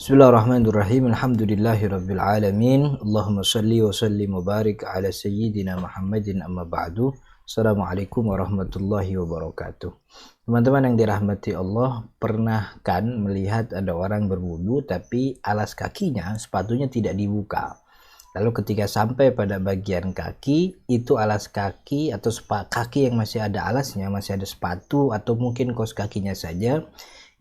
Bismillahirrahmanirrahim. Alhamdulillahirabbil alamin. Allahumma shalli wa sallim wa barik ala sayyidina Muhammadin amma ba'du. Assalamualaikum warahmatullahi wabarakatuh. Teman-teman yang dirahmati Allah, pernah kan melihat ada orang berwudu tapi alas kakinya, sepatunya tidak dibuka. Lalu ketika sampai pada bagian kaki, itu alas kaki atau kaki yang masih ada alasnya, masih ada sepatu atau mungkin kaos kakinya saja,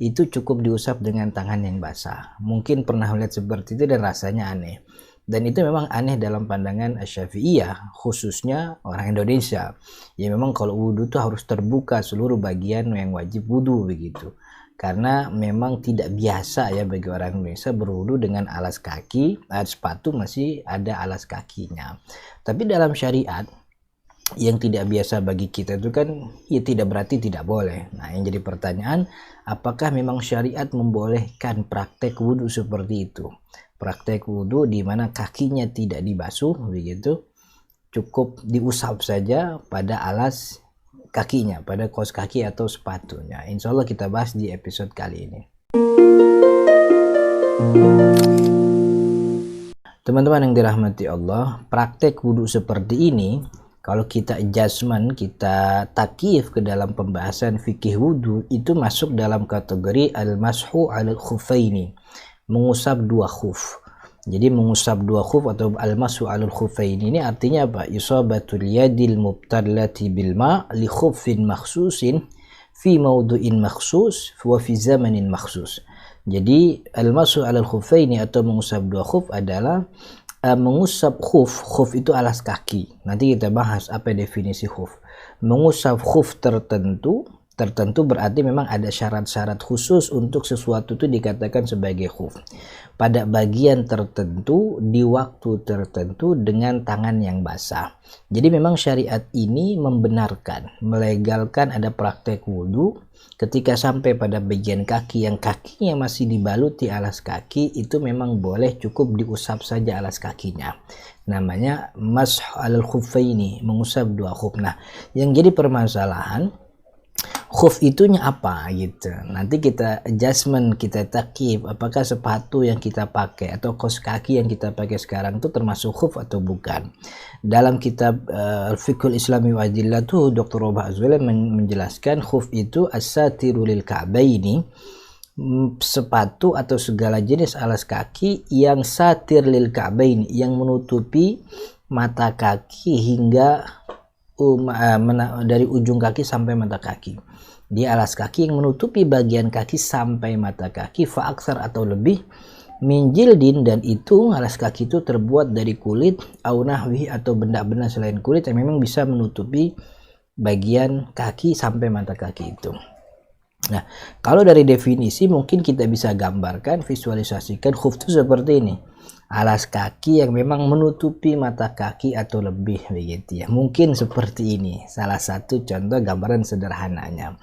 itu cukup diusap dengan tangan yang basah. Mungkin pernah melihat seperti itu dan rasanya aneh. Dan itu memang aneh dalam pandangan Syafi'iyah, khususnya orang Indonesia. Ya memang kalau wudhu itu harus terbuka seluruh bagian yang wajib wudhu begitu. Karena memang tidak biasa ya bagi orang Indonesia berwudhu dengan alas kaki, sepatu masih ada alas kakinya. Tapi dalam syariat yang tidak biasa bagi kita itu kan ya tidak berarti tidak boleh. Nah yang jadi pertanyaan, apakah memang syariat membolehkan praktek wudhu seperti itu? Praktek wudhu di mana kakinya tidak dibasuh begitu, cukup diusap saja pada alas kakinya, pada kaos kaki atau sepatunya. Insya Allah kita bahas di episode kali ini. Teman-teman yang dirahmati Allah, praktek wudhu seperti ini kalau kita adjustment, kita takyif ke dalam pembahasan fikih wudhu, itu masuk dalam kategori al-mashu al-khufaini, mengusap dua khuf. Jadi mengusap dua khuf atau al-mashu al-khufaini ini artinya apa? Isabatul yadil mubtallati bil ma' li khufin makhsusin fi mawdu'in makhsus wa fi zamanin makhsus. Jadi al-mashu al-khufaini atau mengusap dua khuf adalah mengusap khuf itu alas kaki. Nanti kita bahas apa definisi khuf. Mengusap khuf tertentu berarti memang ada syarat-syarat khusus untuk sesuatu itu dikatakan sebagai khuf. Pada bagian tertentu, di waktu tertentu dengan tangan yang basah. Jadi memang syariat ini membenarkan, melegalkan ada praktek wudhu ketika sampai pada bagian kaki yang kakinya masih dibaluti alas kaki, itu memang boleh cukup diusap saja alas kakinya. Namanya mash alal khuffaini, mengusap dua khuf. Nah, yang jadi permasalahan khuf itunya apa gitu. Nanti kita adjustment, kita takyif apakah sepatu yang kita pakai atau kaos kaki yang kita pakai sekarang itu termasuk khuf atau bukan. Dalam kitab Al-Fiqhul Islami wa Adillatuh, Dr. Robah Azwala menjelaskan khuf itu as-satiru lil ka'baini, sepatu atau segala jenis alas kaki yang satir lil ka'baini, yang menutupi mata kaki hingga dari ujung kaki sampai mata kaki. Di alas kaki yang menutupi bagian kaki sampai mata kaki, fa'aksar atau lebih, min jildin, dan itu alas kaki itu terbuat dari kulit, au nahwi atau benda-benda selain kulit yang memang bisa menutupi bagian kaki sampai mata kaki itu. Nah, kalau dari definisi mungkin kita bisa gambarkan, visualisasikan khuf itu seperti ini. Alas kaki yang memang menutupi mata kaki atau lebih begitu ya. Mungkin seperti ini salah satu contoh gambaran sederhananya.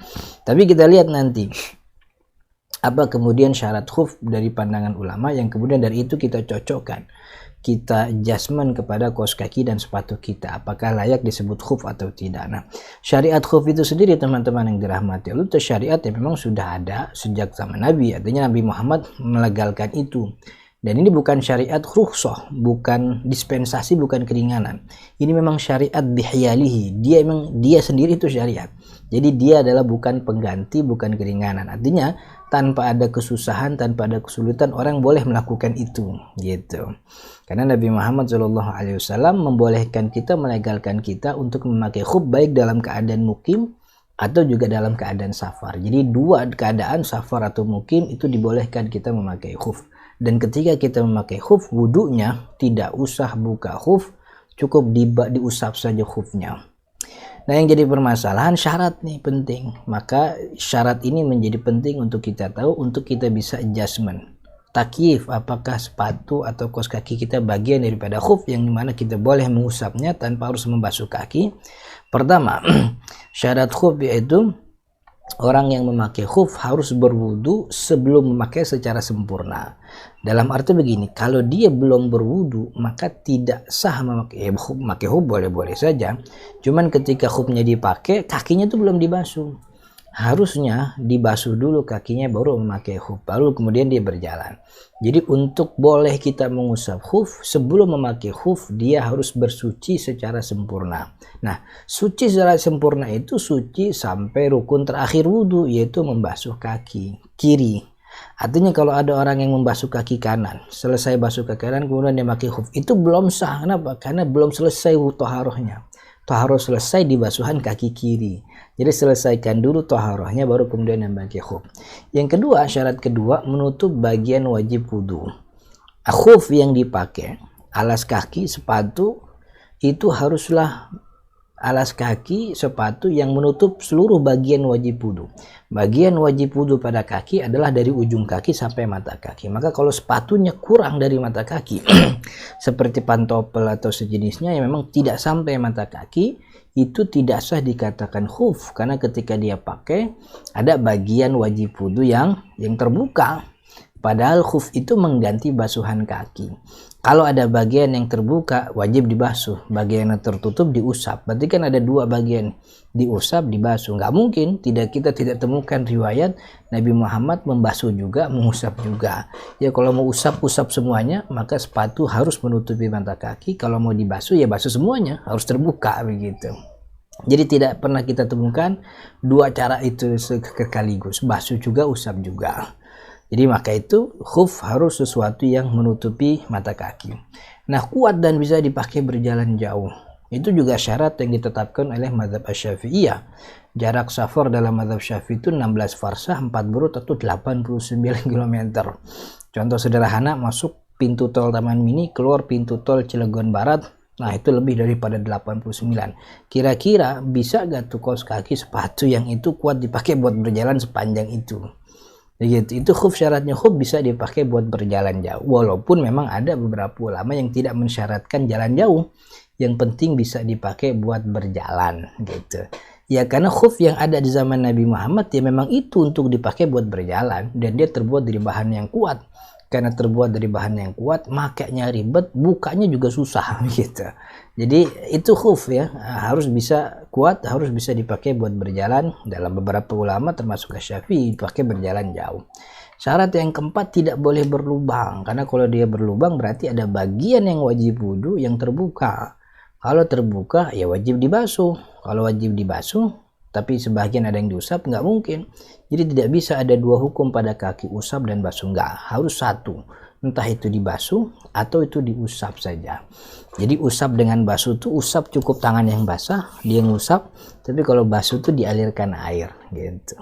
Tapi kita lihat nanti apa kemudian syarat khuf dari pandangan ulama, yang kemudian dari itu kita cocokkan, kita adjustment kepada kaos kaki dan sepatu kita, apakah layak disebut khuf atau tidak. Nah, syariat khuf itu sendiri teman-teman yang dirahmati Allah, itu syariat yang memang sudah ada sejak zaman Nabi, artinya Nabi Muhammad melegalkan itu. Dan ini bukan syariat rukhsah, bukan dispensasi, bukan keringanan. Ini memang syariat bihyalihi. Dia sendiri itu syariat. Jadi dia adalah bukan pengganti, bukan keringanan. Artinya tanpa ada kesusahan, tanpa ada kesulitan, orang boleh melakukan itu, gitu. Karena Nabi Muhammad SAW membolehkan kita, melegalkan kita untuk memakai khuf baik dalam keadaan mukim atau juga dalam keadaan safar. Jadi dua keadaan, safar atau mukim, itu dibolehkan kita memakai khuf. Dan ketika kita memakai khuf, wudunya tidak usah buka khuf, cukup diusap saja khufnya. Nah, yang jadi permasalahan syarat nih penting. Maka syarat ini menjadi penting untuk kita tahu, untuk kita bisa adjustment, takyif apakah sepatu atau kaos kaki kita bagian daripada khuf yang dimana kita boleh mengusapnya tanpa harus membasuh kaki. Pertama, syarat khuf yaitu orang yang memakai khuf harus berwudu sebelum memakai secara sempurna. Dalam arti begini, kalau dia belum berwudu maka tidak sah memakai khuf. Memakai khuf boleh-boleh saja, cuman ketika khufnya dipakai kakinya itu belum dibasuh. harusnya dibasuh dulu kakinya baru memakai khuf, baru kemudian dia berjalan. Jadi untuk boleh kita mengusap khuf, sebelum memakai khuf dia harus bersuci secara sempurna. Nah, suci secara sempurna itu suci sampai rukun terakhir wudhu, yaitu membasuh kaki kiri. Artinya kalau ada orang yang membasuh kaki kanan, selesai basuh kaki kanan kemudian dia pakai khuf, itu belum sah. Kenapa? Karena belum selesai toharohnya. Toharoh selesai di basuhan kaki kiri. Jadi selesaikan dulu toharohnya baru kemudian yang pakai khuf. Yang kedua, syarat kedua, menutup bagian wajib wudhu. Khuf yang dipakai, alas kaki, sepatu, itu haruslah alas kaki, sepatu yang menutup seluruh bagian wajib wudhu. Bagian wajib wudhu pada kaki adalah dari ujung kaki sampai mata kaki. Maka kalau sepatunya kurang dari mata kaki, seperti pantopel atau sejenisnya yang memang tidak sampai mata kaki, itu tidak sah dikatakan khuf, karena ketika dia pakai ada bagian wajib wudhu yang terbuka, padahal khuf itu mengganti basuhan kaki. Kalau ada bagian yang terbuka wajib dibasuh, bagian yang tertutup diusap. Berarti kan ada dua bagian, diusap dibasuh. Nggak mungkin kita tidak temukan riwayat Nabi Muhammad membasuh juga mengusap juga. Ya kalau mau usap semuanya, maka sepatu harus menutupi mata kaki. Kalau mau dibasuh ya basuh semuanya, harus terbuka begitu. Jadi tidak pernah kita temukan dua cara itu sekaligus, basuh juga usap juga. Jadi maka itu khuf harus sesuatu yang menutupi mata kaki. Nah, kuat dan bisa dipakai berjalan jauh. Itu juga syarat yang ditetapkan oleh mazhab Asy-Syafi'iyah. Jarak safar dalam mazhab Syafi'i itu 16 farsah, 4 burut atau 89 km. Contoh sederhana, masuk pintu tol Taman Mini, keluar pintu tol Cilegon Barat. Nah, itu lebih daripada 89. Kira-kira bisa gak tuh kaos kaki sepatu yang itu kuat dipakai buat berjalan sepanjang itu? Begitu. Itu khuf, syaratnya khuf bisa dipakai buat berjalan jauh. Walaupun memang ada beberapa ulama yang tidak mensyaratkan jalan jauh, yang penting bisa dipakai buat berjalan gitu. Ya karena khuf yang ada di zaman Nabi Muhammad ya memang itu untuk dipakai buat berjalan, dan dia terbuat dari bahan yang kuat. Karena terbuat dari bahan yang kuat, makanya ribet, bukanya juga susah gitu. Jadi itu khuf ya, harus bisa kuat, harus bisa dipakai buat berjalan. Dalam beberapa ulama termasuk Syafi'i dipakai berjalan jauh. Syarat yang keempat, tidak boleh berlubang, karena kalau dia berlubang berarti ada bagian yang wajib wudhu yang terbuka. Kalau terbuka ya wajib dibasuh. Kalau wajib dibasuh tapi sebagian ada yang diusap, nggak mungkin. Jadi tidak bisa ada dua hukum pada kaki, usap dan basuh, nggak, harus satu, entah itu dibasuh atau itu diusap saja. Jadi usap dengan basuh tuh, usap cukup tangan yang basah dia ngusap, tapi kalau basuh tuh dialirkan air gitu.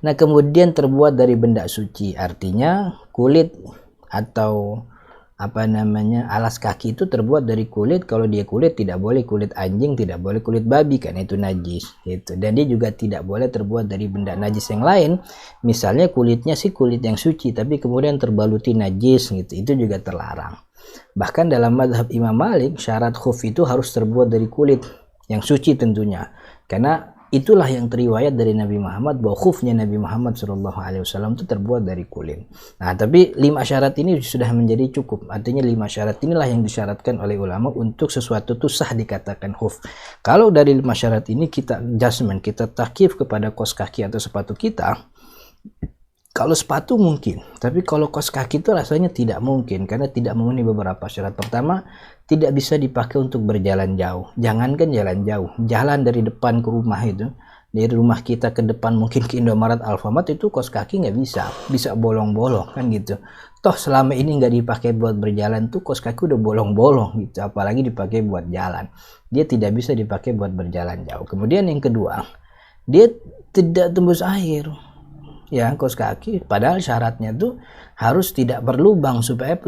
Nah kemudian terbuat dari benda suci, artinya kulit atau alas kaki itu terbuat dari kulit. Kalau dia kulit, tidak boleh kulit anjing, tidak boleh kulit babi karena itu najis gitu. Dan dia juga tidak boleh terbuat dari benda najis yang lain. Misalnya kulitnya sih kulit yang suci tapi kemudian terbaluti najis gitu, itu juga terlarang. Bahkan dalam mazhab Imam Malik, syarat khuf itu harus terbuat dari kulit yang suci tentunya, karena itulah yang teriwayat dari Nabi Muhammad bahwa khufnya Nabi Muhammad SAW itu terbuat dari kulit. Nah, tapi 5 syarat ini sudah menjadi cukup. Artinya 5 syarat inilah yang disyaratkan oleh ulama untuk sesuatu itu sah dikatakan khuf. Kalau dari 5 syarat ini kita adjustment, kita takyif kepada kaos kaki atau sepatu kita, kalau sepatu mungkin, tapi kalau kaos kaki itu rasanya tidak mungkin karena tidak memenuhi beberapa syarat. Pertama, tidak bisa dipakai untuk berjalan jauh. Jangankan jalan jauh, jalan dari depan ke rumah itu, dari rumah kita ke depan mungkin ke Indomaret, Alfamart, itu kaos kaki nggak bisa bolong-bolong kan gitu. Toh selama ini nggak dipakai buat berjalan tuh kaos kaki udah bolong-bolong gitu, apalagi dipakai buat jalan. Dia tidak bisa dipakai buat berjalan jauh. Kemudian yang kedua, dia tidak tembus air. Ya, kaos kaki padahal syaratnya tuh harus tidak berlubang supaya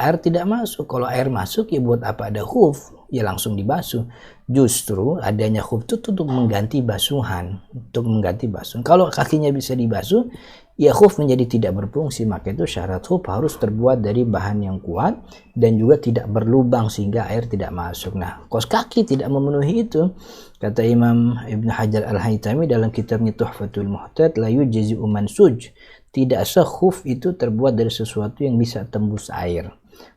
air tidak masuk. Kalau air masuk ya buat apa ada khuf, ya langsung dibasuh. Justru adanya khuf itu untuk mengganti basuhan, Kalau kakinya bisa dibasuh ya khuf menjadi tidak berfungsi. Maka itu syarat khuf harus terbuat dari bahan yang kuat dan juga tidak berlubang sehingga air tidak masuk. Nah, kaos kaki tidak memenuhi itu. Kata Imam Ibn Hajar Al-Haytami dalam kitabnya Tuhfatul Muhtad, la yujzi'u mansuj, tidak sah khuf itu terbuat dari sesuatu yang bisa tembus air.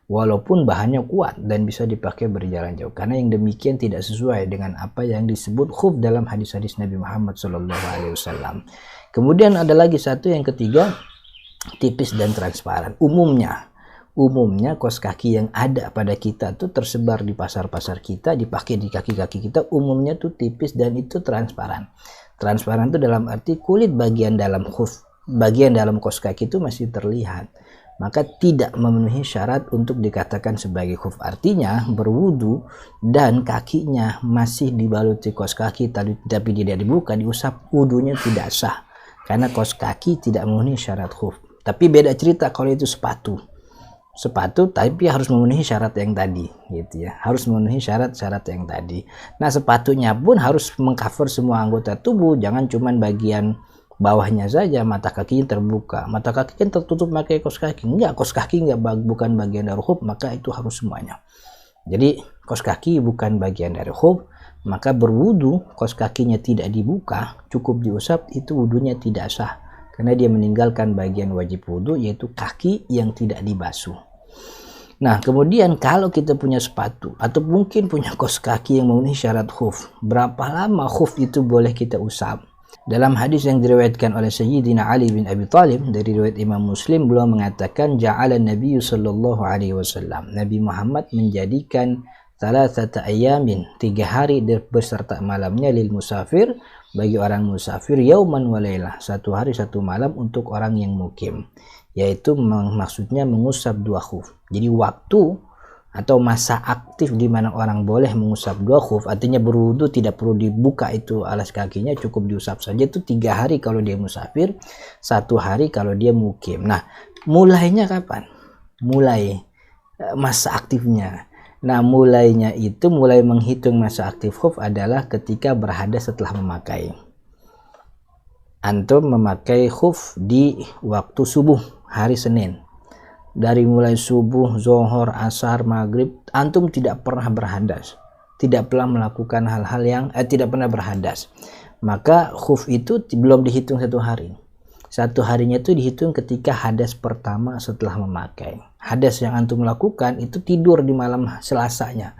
walaupun bahannya kuat dan bisa dipakai berjalan jauh, karena yang demikian tidak sesuai dengan apa yang disebut khuf dalam hadis-hadis Nabi Muhammad SAW. Kemudian ada lagi satu yang ketiga, tipis dan transparan. Umumnya kaos kaki yang ada pada kita tuh tersebar di pasar-pasar kita, dipakai di kaki-kaki kita, umumnya tuh tipis dan itu transparan. Transparan itu dalam arti kulit bagian dalam khuf, bagian dalam kaos kaki itu masih terlihat, maka tidak memenuhi syarat untuk dikatakan sebagai khuf. Artinya berwudu dan kakinya masih dibaluti kaos kaki tapi tidak dibuka, diusap, wudunya tidak sah karena kaos kaki tidak memenuhi syarat khuf. Tapi beda cerita kalau itu sepatu tapi harus memenuhi syarat yang tadi, gitu ya, harus memenuhi syarat-syarat yang tadi. Nah, sepatunya pun harus mengcover semua anggota tubuh, jangan cuman bagian bawahnya saja, mata kakinya terbuka. Mata kaki kan tertutup pakai kaos kaki, enggak, kaos kaki enggak, bukan bagian dari khuf, maka itu harus semuanya. Jadi kaos kaki bukan bagian dari khuf, maka berwudu kaos kakinya tidak dibuka, cukup diusap, itu wudunya tidak sah karena dia meninggalkan bagian wajib wudu, yaitu kaki yang tidak dibasuh. Nah, kemudian kalau kita punya sepatu atau mungkin punya kaos kaki yang memenuhi syarat khuf, berapa lama khuf itu boleh kita usap? Dalam hadis yang diriwayatkan oleh Sayyidina Ali bin Abi Thalib dari riwayat Imam Muslim, beliau mengatakan, ja'ala Nabi sallallahu alaihi wasallam, Nabi Muhammad menjadikan thalathata ayamin, 3 hari beserta malamnya, lil musafir, bagi orang musafir, yauman wa lailah, 1 hari 1 malam untuk orang yang mukim, yaitu maksudnya mengusap 2 khuf. Jadi waktu atau masa aktif di mana orang boleh mengusap 2 khuf, artinya berwudu tidak perlu dibuka itu alas kakinya, cukup diusap saja, itu 3 hari kalau dia musafir, 1 hari kalau dia mukim. Nah, mulainya kapan? Mulai masa aktifnya. Nah, mulai menghitung masa aktif khuf adalah ketika berhadas setelah memakai. Antum memakai khuf di waktu subuh hari Senin. Dari mulai subuh, zuhur, asar, maghrib, antum tidak pernah berhadas, tidak pernah melakukan hal-hal yang tidak pernah berhadas, maka khuf itu belum dihitung 1 hari. 1 harinya itu dihitung ketika hadas pertama setelah memakai. Hadas yang antum lakukan itu tidur di malam Selasanya.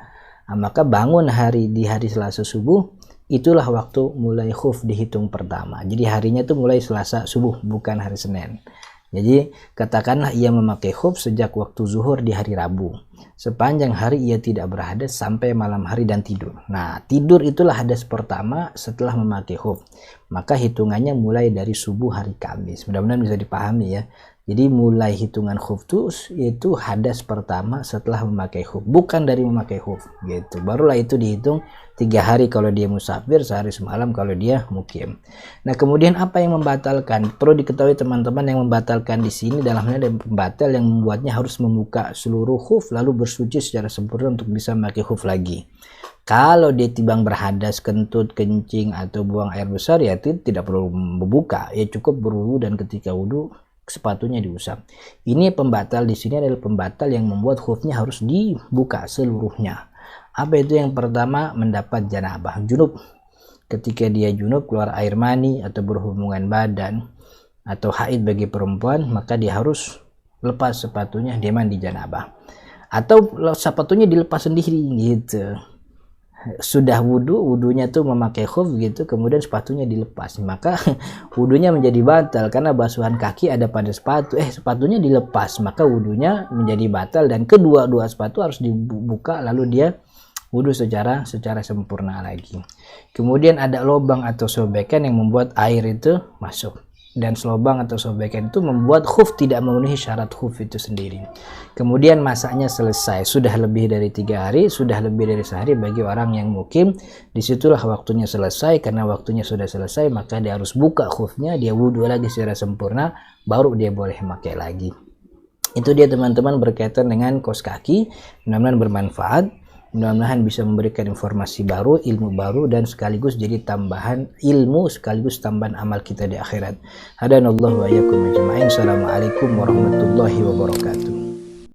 Nah, maka bangun di hari Selasa subuh, itulah waktu mulai khuf dihitung pertama. Jadi harinya itu mulai Selasa subuh, bukan hari Senin. Jadi katakanlah ia memakai khuf sejak waktu zuhur di hari Rabu. Sepanjang hari ia tidak berhadas sampai malam hari dan tidur. Nah, tidur itulah hadas pertama setelah memakai khuf. Maka hitungannya mulai dari subuh hari Kamis. Mudah-mudahan bisa dipahami ya. Jadi mulai hitungan khuf itu hadas pertama setelah memakai khuf, bukan dari memakai khuf gitu. Barulah itu dihitung 3 hari kalau dia musafir, sehari semalam kalau dia mukim. Nah, kemudian apa yang membatalkan? Perlu diketahui teman-teman, yang membatalkan di sini dalamnya ada pembatal yang membuatnya harus membuka seluruh khuf lalu bersuci secara sempurna untuk bisa memakai khuf lagi. Kalau dia timbang berhadas, kentut, kencing atau buang air besar, ya itu tidak perlu membuka, ya cukup berwudu dan ketika wudu sepatunya diusap. Ini pembatal di sini adalah pembatal yang membuat khufnya harus dibuka seluruhnya. Apa itu? Yang pertama, mendapat janabah, junub. Ketika dia junub, keluar air mani atau berhubungan badan atau haid bagi perempuan, maka dia harus lepas sepatunya, dia mandi janabah. Atau sepatunya dilepas sendiri gitu. Sudah wudunya tuh memakai khuf gitu, kemudian sepatunya dilepas, maka wudunya menjadi batal karena basuhan kaki ada pada sepatu, sepatunya dilepas, maka wudunya menjadi batal dan kedua-dua sepatu harus dibuka lalu dia wudu secara sempurna lagi. Kemudian ada lubang atau sobekan yang membuat air itu masuk, dan selobang atau sobekan itu membuat khuf tidak memenuhi syarat khuf itu sendiri. Kemudian masanya selesai, sudah lebih dari 3 hari, sudah lebih dari sehari bagi orang yang mukim, disitulah waktunya selesai. Karena waktunya sudah selesai, maka dia harus buka khufnya, dia wudu lagi secara sempurna, baru dia boleh pakai lagi. Itu dia teman-teman berkaitan dengan kaos kaki. Mudah-mudahan bermanfaat, mudah-mudahan bisa memberikan informasi baru, ilmu baru, dan sekaligus jadi tambahan ilmu sekaligus tambahan amal kita di akhirat. Hadanallahu wa iyyakum ajma'in. Assalamualaikum warahmatullahi wabarakatuh.